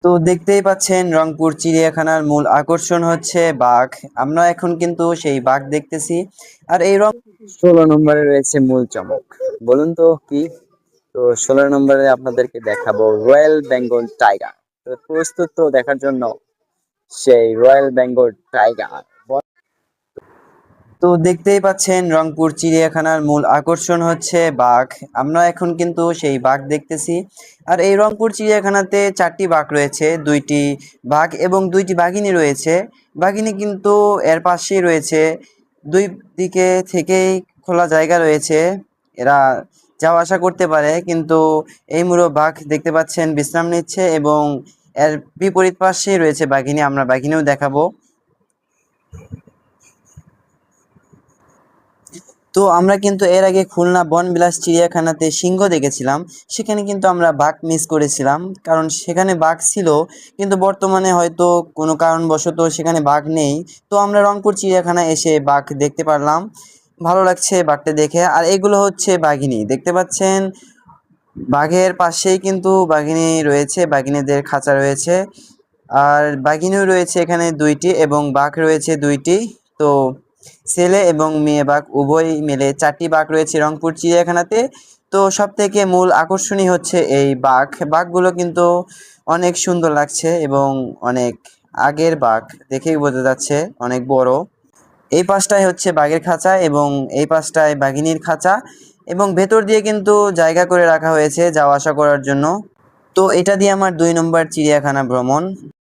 তো দেখতেই পাচ্ছেন রংপুর চিড়িয়াখানার মূল আকর্ষণ হচ্ছে বাঘ। আমরা এখন কিন্তু সেই বাঘ দেখতেছি। আর এই 16 নম্বরে রয়েছে মূল চমক। বলুন তো কি? তো 16 নম্বরে আপনাদেরকে দেখাবো রয়্যাল বেঙ্গল টাইগার। তো প্রস্তুত তো দেখার জন্য সেই রয়্যাল বেঙ্গল টাইগার। তো দেখতেই পাচ্ছেন রংপুর চিড়িয়াখানার মূল আকর্ষণ হচ্ছে বাঘ। আমরা এখন কিন্তু সেই বাঘ দেখতেছি। আর এই রংপুর চিড়িয়াখানাতে 4টি বাঘ রয়েছে, 2টি বাঘ এবং 2টি বাঘিনী রয়েছে। বাঘিনী কিন্তু এর পাশেই রয়েছে, দুই দিকে থেকেই খোলা জায়গা রয়েছে, এরা যাওয়া আসা করতে পারে। কিন্তু এই মুড়ো বাঘ দেখতে পাচ্ছেন বিশ্রাম নিচ্ছে এবং এর বিপরীত পাশেই রয়েছে বাঘিনী, আমরা বাঘিনীও দেখাবো। তো আমরা কিন্তু এর আগে খুলনা বনবিলাস চিড়িয়াখানাতে সিংহ দেখেছিলাম, সেখানে কিন্তু আমরা বাঘ মিস করেছিলাম, কারণ সেখানে বাঘ ছিল কিন্তু বর্তমানে হয়তো কোনো কারণবশত সেখানে বাঘ নেই। তো আমরা রংপুর চিড়িয়াখানায় এসে বাঘ দেখতে পারলাম, ভালো লাগছে বাঘটা দেখে। আর এগুলো হচ্ছে বাঘিনী, দেখতে পাচ্ছেন বাঘের পাশেই কিন্তু বাঘিনী রয়েছে, বাঘিনীদের খাঁচা রয়েছে। আর বাঘিনীও রয়েছে এখানে 2টি এবং বাঘ রয়েছে 2টি। তো ছেলে এবং মেয়ে বাঘ উভয় মিলে 4টি বাঘ রয়েছে রংপুর চিড়িয়াখানাতে। তো সব থেকে মূল আকর্ষণই হচ্ছে এই বাঘ। বাঘগুলো কিন্তু অনেক সুন্দর লাগছে এবং অনেক আগের বাঘ, দেখেই বোঝা যাচ্ছে অনেক বড়। এই পাশটায় হচ্ছে বাঘের খাঁচা এবং এই পাশটায় বাঘিনীর খাঁচা, এবং ভেতর দিয়ে কিন্তু জায়গা করে রাখা হয়েছে যাওয়া আসা করার জন্য। তো এটা দিয়ে আমার 2 নম্বর চিড়িয়াখানা ভ্রমণ।